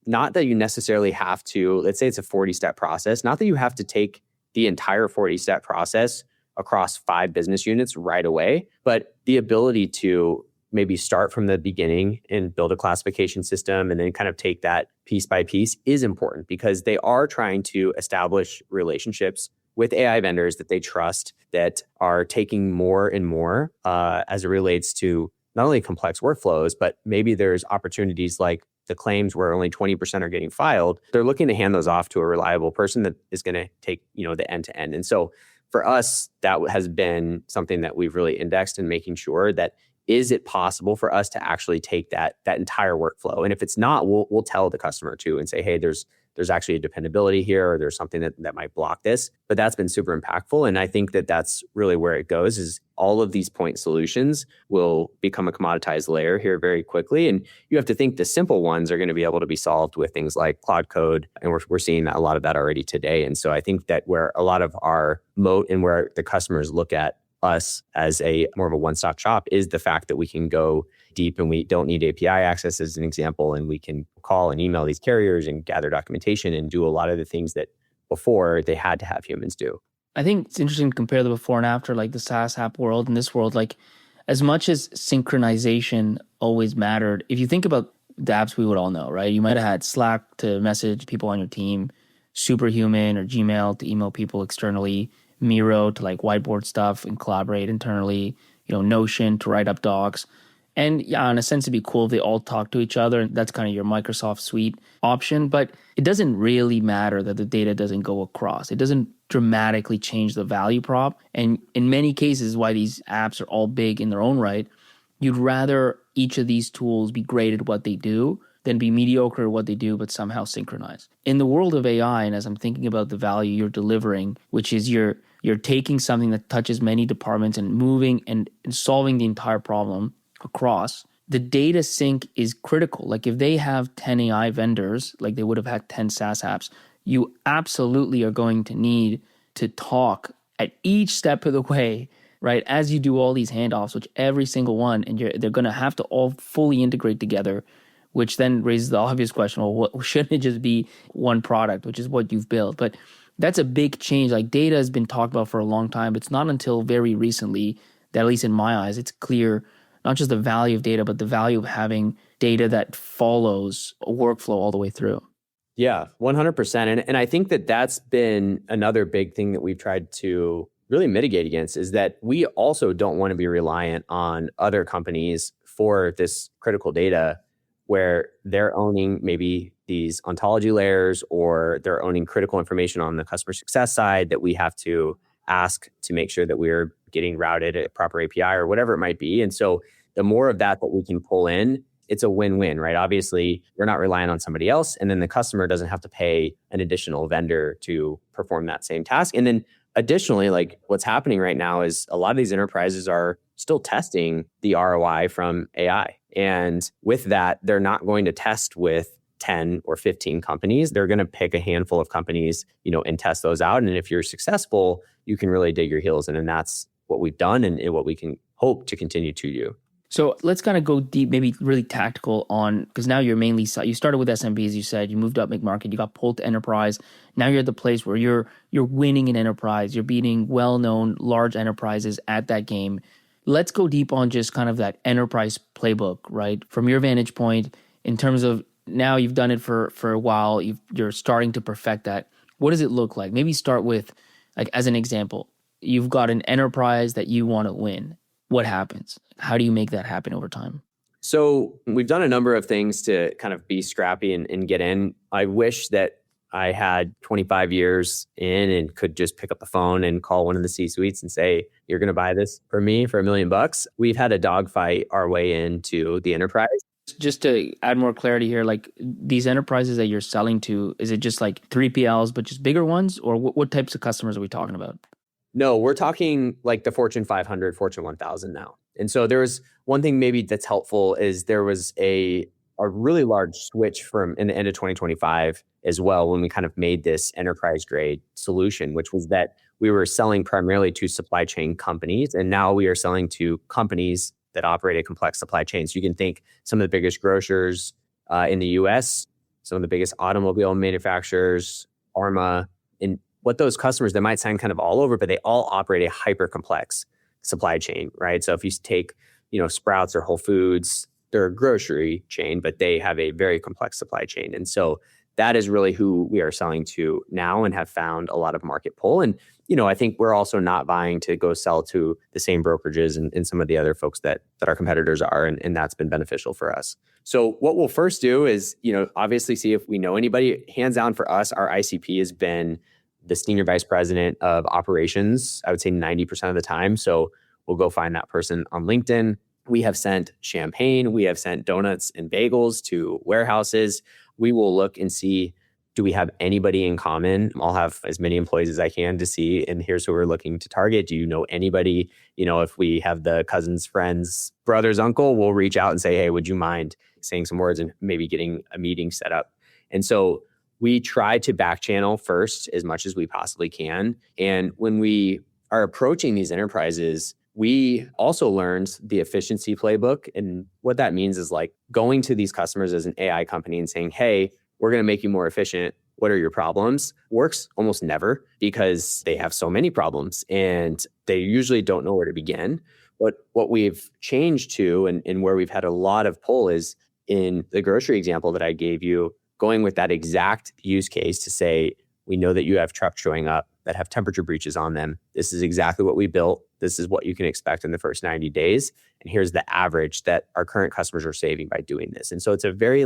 not that you necessarily have to, let's say it's a 40-step process, not that you have to take the entire 40-step process across 5 business units right away, but the ability to maybe start from the beginning and build a classification system and then kind of take that piece by piece is important because they are trying to establish relationships with AI vendors that they trust that are taking more and more as it relates to not only complex workflows, but maybe there's opportunities like the claims where only 20% are getting filed. They're looking to hand those off to a reliable person that is going to take, the end to end. And so for us, that has been something that we've really indexed in making sure that is it possible for us to actually take that entire workflow? And if it's not, we'll tell the customer too and say, hey, there's actually a dependability here or there's something that might block this. But that's been super impactful. And I think that's really where it goes is all of these point solutions will become a commoditized layer here very quickly. And you have to think the simple ones are going to be able to be solved with things like Cloud Code. And we're seeing a lot of that already today. And so I think that where a lot of our moat and where the customers look at us as a more of a one-stop shop is the fact that we can go deep and we don't need API access as an example. And we can call and email these carriers and gather documentation and do a lot of the things that before they had to have humans do. I think it's interesting to compare the before and after, the SaaS app world and this world. As much as synchronization always mattered, if you think about the apps we would all know, right? You might have had Slack to message people on your team, Superhuman or Gmail to email people externally, Miro to whiteboard stuff and collaborate internally, Notion to write up docs. And yeah, in a sense, it'd be cool if they all talk to each other. And that's kind of your Microsoft suite option. But it doesn't really matter that the data doesn't go across. It doesn't dramatically change the value prop. And in many cases, why these apps are all big in their own right, you'd rather each of these tools be great at what they do than be mediocre at what they do, but somehow synchronize. In the world of AI, and as I'm thinking about the value you're delivering, which is you're taking something that touches many departments and moving and solving the entire problem across, the data sync is critical. If they have 10 AI vendors, like they would have had 10 SaaS apps, you absolutely are going to need to talk at each step of the way, right? As you do all these handoffs, which every single one, and they're going to have to all fully integrate together, which then raises the obvious question, well, shouldn't it just be one product, which is what you've built? But that's a big change. Data has been talked about for a long time. It's not until very recently that, at least in my eyes, it's clear not just the value of data, but the value of having data that follows a workflow all the way through. Yeah, 100%. And I think that's been another big thing that we've tried to really mitigate against is that we also don't want to be reliant on other companies for this critical data where they're owning maybe these ontology layers or they're owning critical information on the customer success side that we have to ask to make sure that we're getting routed a proper API or whatever it might be. And so the more of that we can pull in, it's a win-win, right? Obviously, we're not relying on somebody else. And then the customer doesn't have to pay an additional vendor to perform that same task. And then additionally, like what's happening right now is a lot of these enterprises are still testing the ROI from AI. And with that, they're not going to test with 10 or 15 companies. They're going to pick a handful of companies, and test those out. And if you're successful, you can really dig your heels in. And that's what we've done and what we can hope to continue to do. So let's kind of go deep, maybe really tactical on, because now you're mainly, you started with SMB, as you said, you moved up mid-market, you got pulled to enterprise. Now you're at the place where you're winning in enterprise, you're beating well-known large enterprises at that game. Let's go deep on just kind of that enterprise playbook, right? From your vantage point, in terms of now you've done it for a while, you're starting to perfect that. What does it look like? Maybe start with, like, as an example, you've got an enterprise that you want to win. What happens? How do you make that happen over time? So we've done a number of things to kind of be scrappy and get in. I wish that I had 25 years in and could just pick up the phone and call one of the C-suites and say, you're going to buy this for me for $1 million. We've had a dogfight our way into the enterprise. Just to add more clarity here, like these enterprises that you're selling to, is it just like 3PLs, but just bigger ones? Or what types of customers are we talking about? No, we're talking like the Fortune 500, Fortune 1000 now. And so there was one thing maybe that's helpful is there was a really large switch from in the end of 2025 as well when we kind of made this enterprise grade solution, which was that we were selling primarily to supply chain companies. And now we are selling to companies that operate a complex supply chain. So you can think some of the biggest grocers in the US, some of the biggest automobile manufacturers, pharma, and what those customers, they might sound kind of all over, but they all operate a hyper complex supply chain, right? So if you take, Sprouts or Whole Foods, they're a grocery chain, but they have a very complex supply chain. And so that is really who we are selling to now and have found a lot of market pull. And, I think we're also not buying to go sell to the same brokerages and some of the other folks that our competitors are. And that's been beneficial for us. So what we'll first do is, obviously see if we know anybody. Hands down for us, our ICP has been the senior vice president of operations, I would say 90% of the time. So we'll go find that person on LinkedIn. We have sent champagne. We have sent donuts and bagels to warehouses. We will look and see, do we have anybody in common? I'll have as many employees as I can to see, and here's who we're looking to target. Do you know anybody? If we have the cousin's friend's brother's uncle, we'll reach out and say, hey, would you mind saying some words and maybe getting a meeting set up? And so we try to back channel first as much as we possibly can. And when we are approaching these enterprises, we also learned the efficiency playbook. And what that means is like going to these customers as an AI company and saying, hey, we're going to make you more efficient. What are your problems? Works almost never because they have so many problems and they usually don't know where to begin. But what we've changed to and where we've had a lot of pull is in the grocery example that I gave you, going with that exact use case to say, we know that you have trucks showing up that have temperature breaches on them. This is exactly what we built. This is what you can expect in the first 90 days. And here's the average that our current customers are saving by doing this. And so it's a very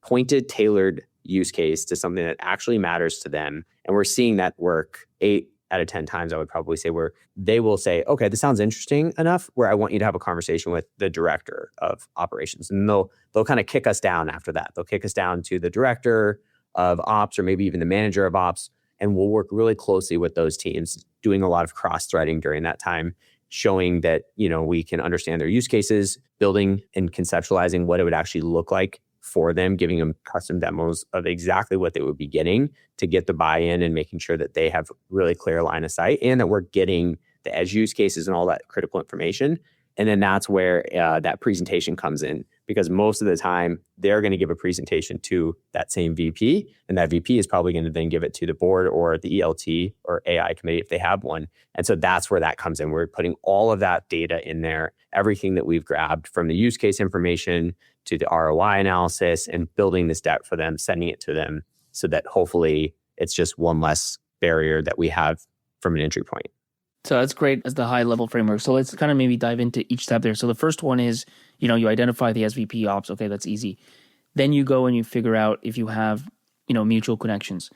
pointed, tailored use case to something that actually matters to them. And we're seeing that work 8 out of 10 times, I would probably say, where they will say, okay, this sounds interesting enough where I want you to have a conversation with the director of operations. And they'll kind of kick us down after that. They'll kick us down to the director of ops or maybe even the manager of ops. And we'll work really closely with those teams, doing a lot of cross-threading during that time, showing that, we can understand their use cases, building and conceptualizing what it would actually look like for them, giving them custom demos of exactly what they would be getting to get the buy-in and making sure that they have really clear line of sight and that we're getting the edge use cases and all that critical information. And then that's where that presentation comes in, because most of the time they're going to give a presentation to that same VP, and that VP is probably going to then give it to the board or the ELT or AI committee if they have one. And so that's where that comes in. We're putting all of that data in there, everything that we've grabbed from the use case information to the ROI analysis, and building this deck for them, sending it to them so that hopefully it's just one less barrier that we have from an entry point. So that's great as the high level framework. So let's kind of maybe dive into each step there. So the first one is, you identify the SVP ops. Okay, that's easy. Then you go and you figure out if you have, mutual connections.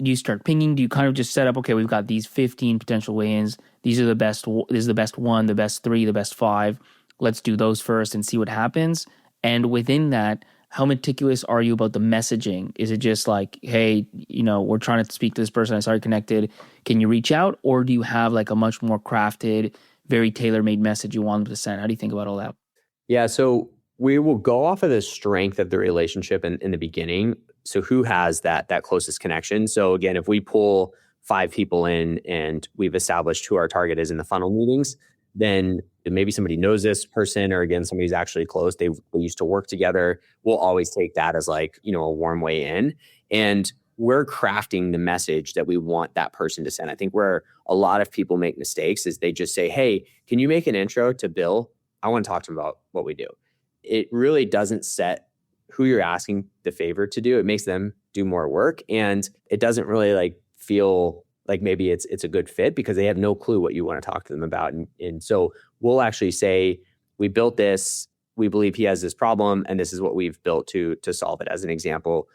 Do you start pinging? Do you kind of just set up, okay, we've got these 15 potential weigh-ins. These are the best. This is the best one, the best 3, the best 5. Let's do those first and see what happens. And within that, how meticulous are you about the messaging? Is it just like, hey, we're trying to speak to this person, I saw you connected, can you reach out? Or do you have like a much more crafted, very tailor-made message you want them to send? How do you think about all that? Yeah, so we will go off of the strength of the relationship in the beginning. So who has that closest connection? So again, if we pull 5 people in and we've established who our target is in the funnel meetings, then maybe somebody knows this person, or again, somebody's actually close. They used to work together. We'll always take that as like, a warm way in. And we're crafting the message that we want that person to send. I think where a lot of people make mistakes is they just say, hey, can you make an intro to Bill? I want to talk to him about what we do. It really doesn't set who you're asking the favor to do. It makes them do more work. And it doesn't really like feel like maybe it's a good fit because they have no clue what you want to talk to them about. And so we'll actually say, we built this, we believe he has this problem, and this is what we've built to solve it, as an example.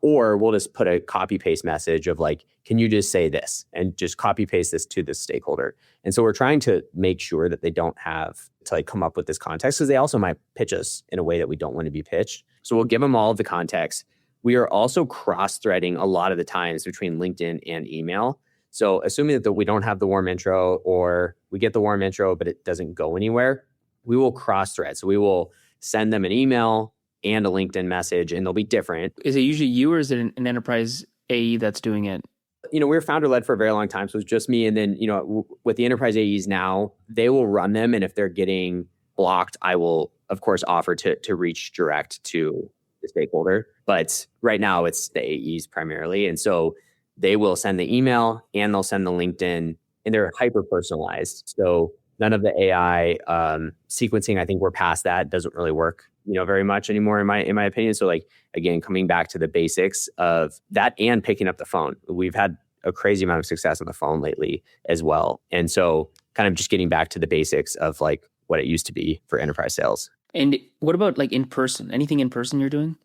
Or we'll just put a copy paste message of like, can you just say this and just copy paste this to this stakeholder? And so we're trying to make sure that they don't have to like come up with this context, because they also might pitch us in a way that we don't want to be pitched. So we'll give them all of the context. We are also cross-threading a lot of the times between LinkedIn and email. So assuming that we don't have the warm intro, or we get the warm intro, but it doesn't go anywhere, we will cross-thread. So we will send them an email and a LinkedIn message, and they'll be different. Is it usually you, or is it an enterprise AE that's doing it? We were founder-led for a very long time, so it's just me. And then, with the enterprise AEs now, they will run them. And if they're getting blocked, I will, of course, offer to reach direct to the stakeholder. But right now, it's the AEs primarily. And so they will send the email and they'll send the LinkedIn, and they're hyper-personalized. So none of the AI sequencing, I think we're past that. Doesn't really work, very much anymore in my opinion. So like, again, coming back to the basics of that and picking up the phone. We've had a crazy amount of success on the phone lately as well. And so kind of just getting back to the basics of like what it used to be for enterprise sales. And what about like in person? Anything in person you're doing?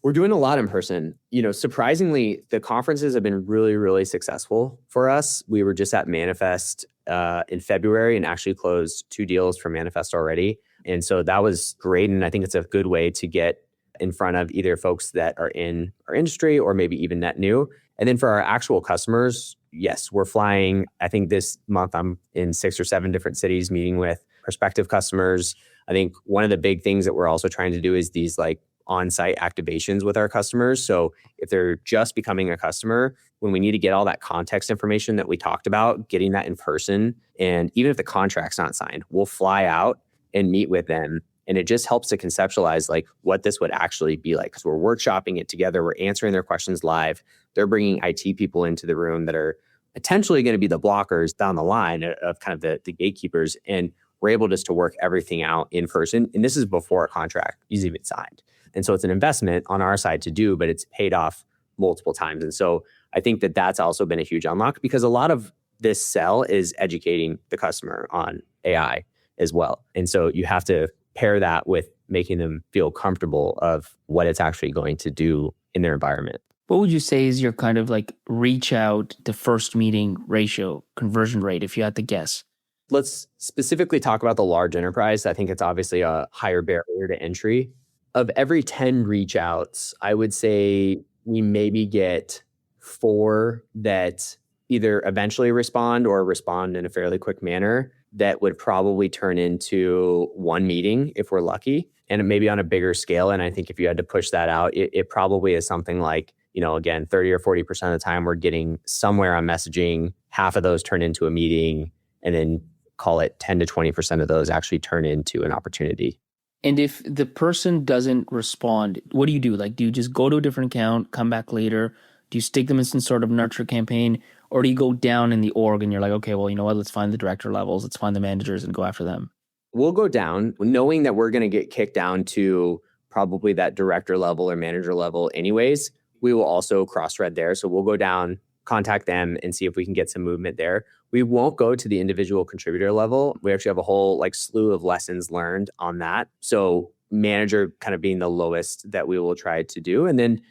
We're doing a lot in person. Surprisingly, the conferences have been really, really successful for us. We were just at Manifest in February and actually closed 2 deals for Manifest already. And so that was great. And I think it's a good way to get in front of either folks that are in our industry or maybe even net new. And then for our actual customers, yes, we're flying. I think this month I'm in 6 or 7 different cities meeting with prospective customers. I think one of the big things that we're also trying to do is these like on-site activations with our customers. So if they're just becoming a customer, when we need to get all that context information that we talked about, getting that in person, and even if the contract's not signed, we'll fly out and meet with them. And it just helps to conceptualize like what this would actually be like, because we're workshopping it together. We're answering their questions live. They're bringing IT people into the room that are potentially going to be the blockers down the line of kind of the gatekeepers. And we're able just to work everything out in person. And this is before a contract is even signed. And so it's an investment on our side to do, but it's paid off multiple times. And so I think that that's also been a huge unlock, because a lot of this sell is educating the customer on AI as well. And so you have to pair that with making them feel comfortable of what it's actually going to do in their environment. What would you say is your kind of like reach out to first meeting ratio, conversion rate, if you had to guess? Let's specifically talk about the large enterprise. I think it's obviously a higher barrier to entry. Of every 10 reach outs, I would say we maybe get 4 that either eventually respond or respond in a fairly quick manner that would probably turn into 1 meeting if we're lucky, and maybe on a bigger scale. And I think if you had to push that out, it probably is something like, again, 30 or 40% of the time we're getting somewhere on messaging, half of those turn into a meeting, and then call it 10 to 20% of those actually turn into an opportunity. And if the person doesn't respond, what do you do? Like, do you just go to a different account, come back later? Do you stick them in some sort of nurture campaign? Or do you go down in the org and you're like, okay, well, you know what? Let's find the director levels. Let's find the managers and go after them. We'll go down knowing that we're going to get kicked down to probably that director level or manager level anyways. We will also cross-thread there. So we'll go down, contact them, and see if we can get some movement there. We won't go to the individual contributor level. We actually have a whole like slew of lessons learned on that. So manager kind of being the lowest that we will try to do. And then,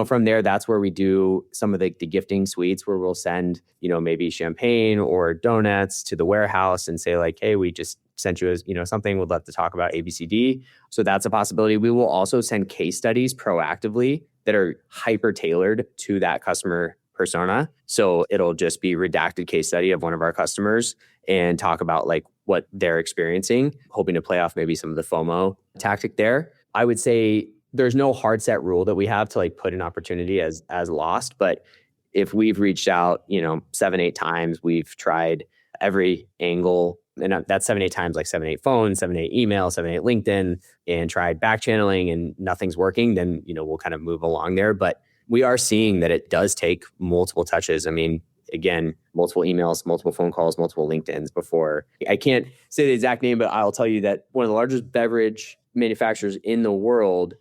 from there, that's where we do some of the gifting suites where we'll send, maybe champagne or donuts to the warehouse and say like, hey, we just sent you something, would love to talk about ABCD. So that's a possibility. We will also send case studies proactively that are hyper tailored to that customer persona. So it'll just be redacted case study of one of our customers and talk about like what they're experiencing, hoping to play off maybe some of the FOMO tactic there. I would say there's no hard set rule that we have to like put an opportunity as lost. But if we've reached out, 7-8 times, we've tried every angle, and that's 7-8 times, like 7-8 phones, 7-8 email, 7-8 LinkedIn, and tried back channeling and nothing's working, then, we'll kind of move along there. But we are seeing that it does take multiple touches. I mean, again, multiple emails, multiple phone calls, multiple LinkedIns before. I can't say the exact name, but I'll tell you that one of the largest beverage manufacturers in the world,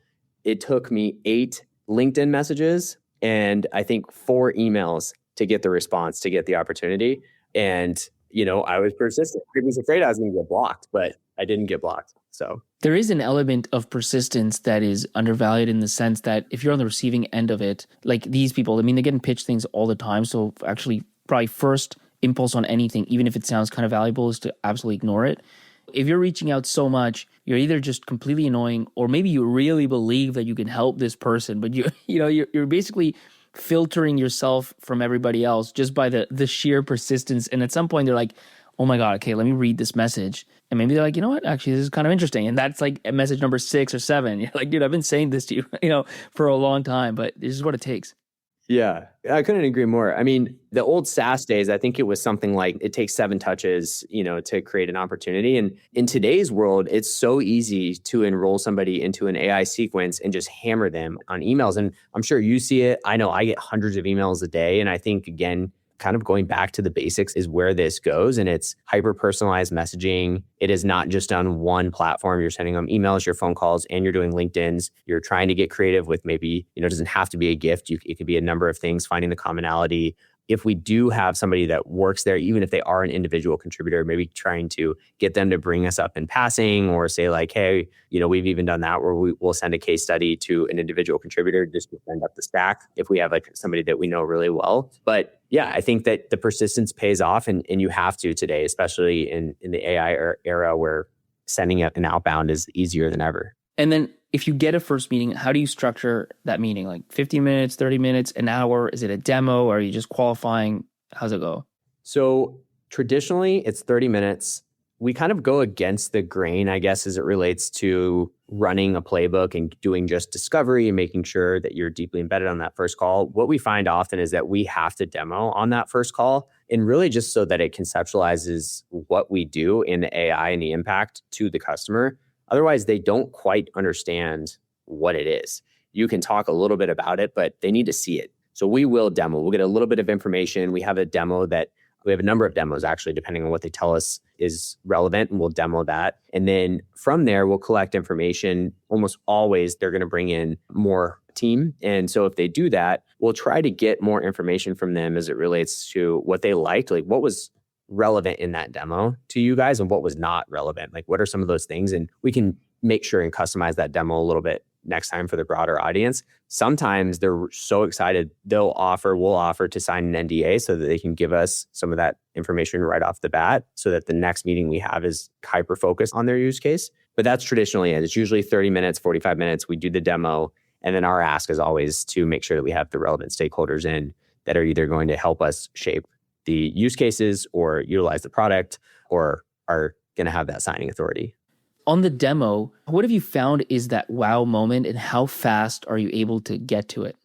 it took me 8 LinkedIn messages and I think 4 emails to get the response, to get the opportunity. And, I was persistent. I was afraid I was going to get blocked, but I didn't get blocked. So there is an element of persistence that is undervalued in the sense that if you're on the receiving end of it, like these people, I mean, they're getting pitched things all the time. So actually, probably first impulse on anything, even if it sounds kind of valuable, is to absolutely ignore it. If you're reaching out so much, you're either just completely annoying, or maybe you really believe that you can help this person, but you're basically filtering yourself from everybody else just by the sheer persistence. And at some point, they're like, oh my God, okay, let me read this message. And maybe they're like, you know what, actually, this is kind of interesting. And that's like message number 6 or 7. You're like, dude, I've been saying this to you, for a long time, but this is what it takes. Yeah, I couldn't agree more. I mean, the old SaaS days, I think it was something like it takes 7 touches, to create an opportunity. And in today's world, it's so easy to enroll somebody into an AI sequence and just hammer them on emails. And I'm sure you see it. I know I get hundreds of emails a day. And I think, again, kind of going back to the basics is where this goes. And it's hyper-personalized messaging. It is not just on one platform. You're sending them emails, your phone calls, and you're doing LinkedIn's. You're trying to get creative with maybe, it doesn't have to be a gift. It could be a number of things, finding the commonality. If we do have somebody that works there, even if they are an individual contributor, maybe trying to get them to bring us up in passing, or say like, hey, we've even done that where we'll send a case study to an individual contributor just to send up the stack if we have like somebody that we know really well. But yeah, I think that the persistence pays off, and you have to today, especially in the AI era where sending an outbound is easier than ever. And then if you get a first meeting, how do you structure that meeting? Like 15 minutes, 30 minutes, an hour? Is it a demo? Or are you just qualifying? How's it go? So traditionally, it's 30 minutes. We kind of go against the grain, I guess, as it relates to running a playbook and doing just discovery and making sure that you're deeply embedded on that first call. What we find often is that we have to demo on that first call, and really just so that it conceptualizes what we do in the AI and the impact to the customer. Otherwise, they don't quite understand what it is. You can talk a little bit about it, but they need to see it. So we will demo. We'll get a little bit of information. We have a number of demos, actually, depending on what they tell us is relevant, and we'll demo that. And then from there, we'll collect information. Almost always, they're going to bring in more team. And so if they do that, we'll try to get more information from them as it relates to what they liked, like what was relevant in that demo to you guys and what was not relevant. Like, what are some of those things? And we can make sure and customize that demo a little bit next time for the broader audience. Sometimes they're so excited, we'll offer to sign an NDA so that they can give us some of that information right off the bat, so that the next meeting we have is hyper focused on their use case. But that's traditionally it. It's usually 30 minutes, 45 minutes. We do the demo. And then our ask is always to make sure that we have the relevant stakeholders in that are either going to help us shape the use cases or utilize the product, or are going to have that signing authority. On the demo, what have you found is that wow moment, and how fast are you able to get to it?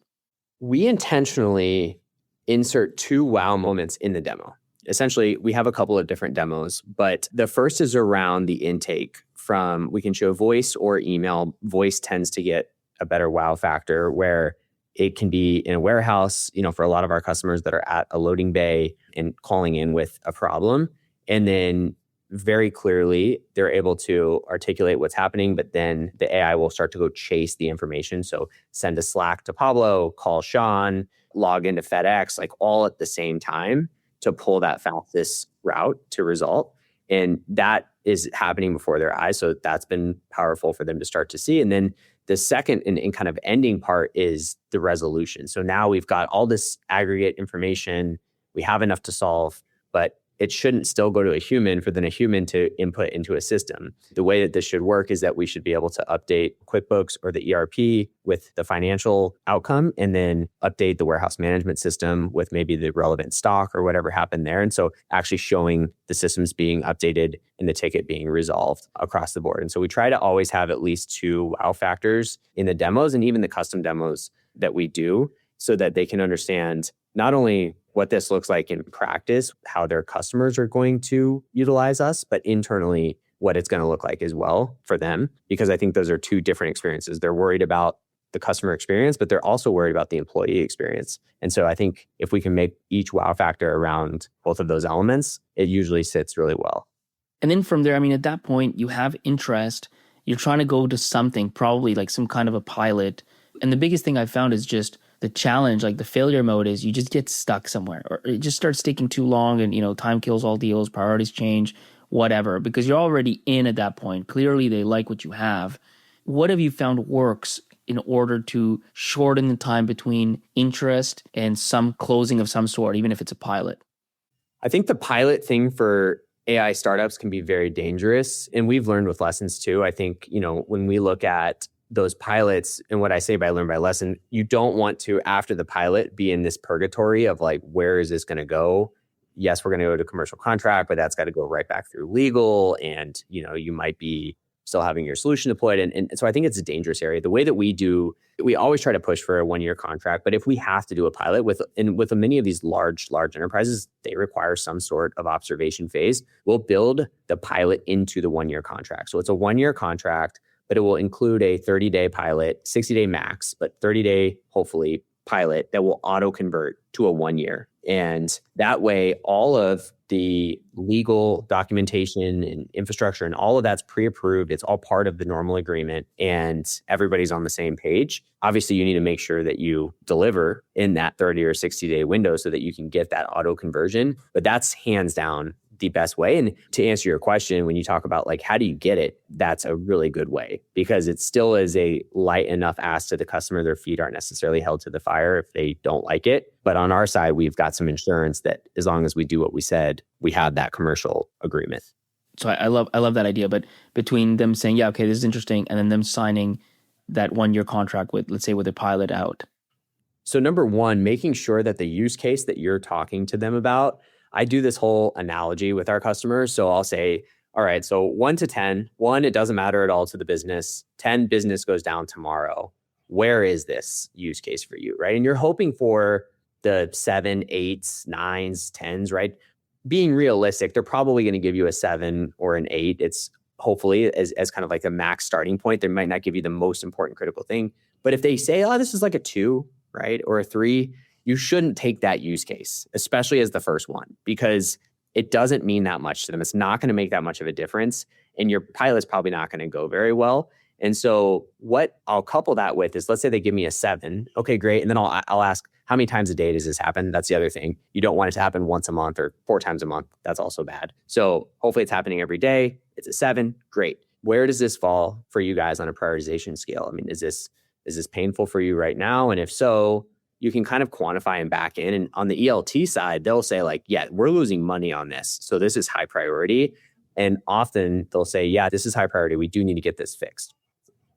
We intentionally insert 2 wow moments in the demo. Essentially, we have a couple of different demos, but the first is around the intake from, we can show voice or email. Voice tends to get a better wow factor, where it can be in a warehouse, for a lot of our customers that are at a loading bay and calling in with a problem. And then very clearly, they're able to articulate what's happening, but then the AI will start to go chase the information. So send a Slack to Pablo, call Sean, log into FedEx, like all at the same time to pull that fastest route to result. And that is happening before their eyes. So that's been powerful for them to start to see. And then the second and kind of ending part is the resolution. So now we've got all this aggregate information. We have enough to solve, but it shouldn't still go to a human for then a human to input into a system. The way that this should work is that we should be able to update QuickBooks or the ERP with the financial outcome and then update the warehouse management system with maybe the relevant stock or whatever happened there. And so actually showing the systems being updated and the ticket being resolved across the board. And so we try to always have at least 2 wow factors in the demos and even the custom demos that we do so that they can understand not only what this looks like in practice, how their customers are going to utilize us, but internally what it's going to look like as well for them. Because I think those are 2 different experiences. They're worried about the customer experience, but they're also worried about the employee experience. And so I think if we can make each wow factor around both of those elements, it usually sits really well. And then from there, I mean, at that point, you have interest. You're trying to go to something, probably like some kind of a pilot. And the biggest thing I found is just the challenge, like the failure mode is you just get stuck somewhere or it just starts taking too long and, time kills all deals, priorities change, whatever, because you're already in at that point. Clearly, they like what you have. What have you found works in order to shorten the time between interest and some closing of some sort, even if it's a pilot? I think the pilot thing for AI startups can be very dangerous. And we've learned with lessons too. I think, when we look at those pilots, and what I say by learn by lesson, you don't want to, after the pilot, be in this purgatory of like, where is this going to go? Yes, we're going to go to commercial contract, but that's got to go right back through legal. And, you might be still having your solution deployed. And so I think it's a dangerous area. The way that we do, we always try to push for a 1-year contract. But if we have to do a pilot with many of these large enterprises, they require some sort of observation phase. We'll build the pilot into the 1-year contract. So it's a 1-year contract, but it will include a 30-day pilot, 60-day max, but 30-day, hopefully, pilot that will auto-convert to a 1-year. And that way, all of the legal documentation and infrastructure and all of that's pre-approved. It's all part of the normal agreement and everybody's on the same page. Obviously, you need to make sure that you deliver in that 30 or 60-day window so that you can get that auto-conversion. But that's hands down the best way. And to answer your question, when you talk about like, how do you get it? That's a really good way because it still is a light enough ask to the customer. Their feet aren't necessarily held to the fire if they don't like it. But on our side, we've got some insurance that as long as we do what we said, we have that commercial agreement. So I love that idea. But between them saying, yeah, okay, this is interesting, and then them signing that 1-year contract with, let's say, with a pilot out. So number one, making sure that the use case that you're talking to them about, I do this whole analogy with our customers. So I'll say, all right, so 1 to 10, 1, it doesn't matter at all to the business. 10, business goes down tomorrow. Where is this use case for you, right? And you're hoping for the 7, 8s, 9s, 10s, right? Being realistic, they're probably going to give you a 7 or an 8. It's hopefully as kind of like a max starting point. They might not give you the most important critical thing. But if they say, oh, this is like a 2, right? Or a 3, you shouldn't take that use case, especially as the first one, because it doesn't mean that much to them. It's not going to make that much of a difference. And your pilot's probably not going to go very well. And so what I'll couple that with is, let's say they give me a 7. Okay, great. And then I'll ask, how many times a day does this happen? That's the other thing. You don't want it to happen once a month or 4 times a month. That's also bad. So hopefully it's happening every day. It's a 7. Great. Where does this fall for you guys on a prioritization scale? I mean, is this painful for you right now? And if so, you can kind of quantify and back in. And on the ELT side, they'll say like, yeah, we're losing money on this. So this is high priority. And often they'll say, yeah, this is high priority. We do need to get this fixed.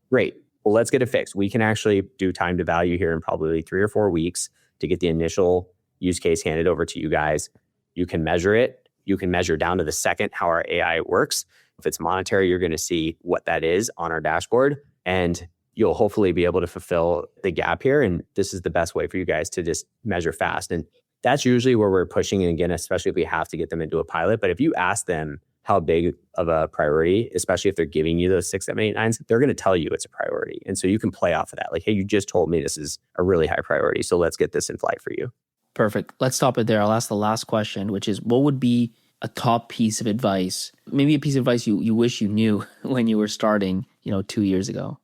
Great. Well, let's get it fixed. We can actually do time to value here in probably 3 or 4 weeks to get the initial use case handed over to you guys. You can measure it. You can measure down to the second how our AI works. If it's monetary, you're going to see what that is on our dashboard. And you'll hopefully be able to fulfill the gap here. And this is the best way for you guys to just measure fast. And that's usually where we're pushing. And again, especially if we have to get them into a pilot. But if you ask them how big of a priority, especially if they're giving you those 6, 7, 8, 9s, they're going to tell you it's a priority. And so you can play off of that. Like, hey, you just told me this is a really high priority. So let's get this in flight for you. Perfect. Let's stop it there. I'll ask the last question, which is, what would be a top piece of advice, maybe a piece of advice you wish you knew when you were starting, 2 years ago?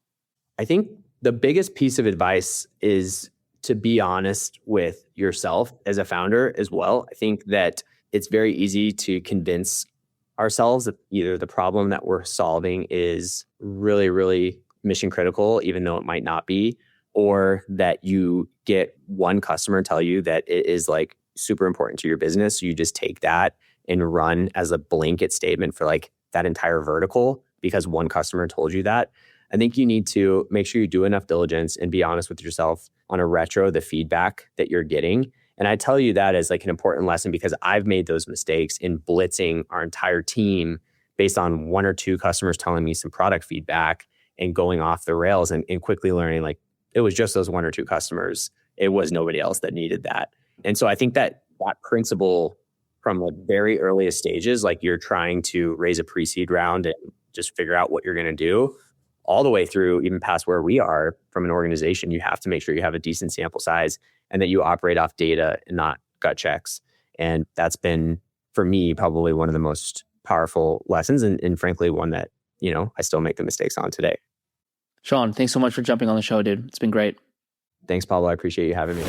I think the biggest piece of advice is to be honest with yourself as a founder as well. I think that it's very easy to convince ourselves that either the problem that we're solving is really, really mission critical, even though it might not be, or that you get one customer tell you that it is like super important to your business. So you just take that and run as a blanket statement for like that entire vertical because one customer told you that. I think you need to make sure you do enough diligence and be honest with yourself on a retro, the feedback that you're getting. And I tell you that as like an important lesson because I've made those mistakes in blitzing our entire team based on one or two customers telling me some product feedback and going off the rails and quickly learning like it was just those one or two customers. It was nobody else that needed that. And so I think that principle from like very earliest stages, like you're trying to raise a pre-seed round and just figure out what you're going to do, all the way through even past where we are from an organization, you have to make sure you have a decent sample size and that you operate off data and not gut checks. And that's been, for me, probably one of the most powerful lessons and frankly, one that, you know, I still make the mistakes on today. Sean, thanks so much for jumping on the show, dude. It's been great. Thanks, Pablo. I appreciate you having me.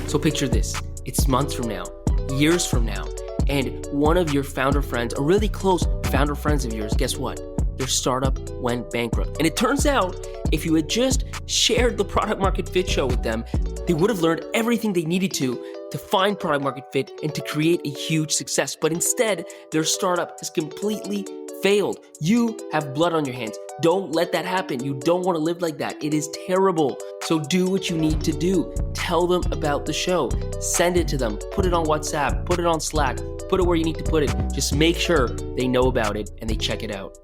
So picture this. It's months from now, years from now, and one of your founder friends, a really close founder friends of yours, guess what? Their startup went bankrupt. And it turns out if you had just shared the product market fit show with them, they would have learned everything they needed to find product market fit and to create a huge success. But instead, their startup has completely failed. You have blood on your hands. Don't let that happen. You don't want to live like that. It is terrible. So do what you need to do. Tell them about the show. Send it to them. Put it on WhatsApp. Put it on Slack. Put it where you need to put it. Just make sure they know about it and they check it out.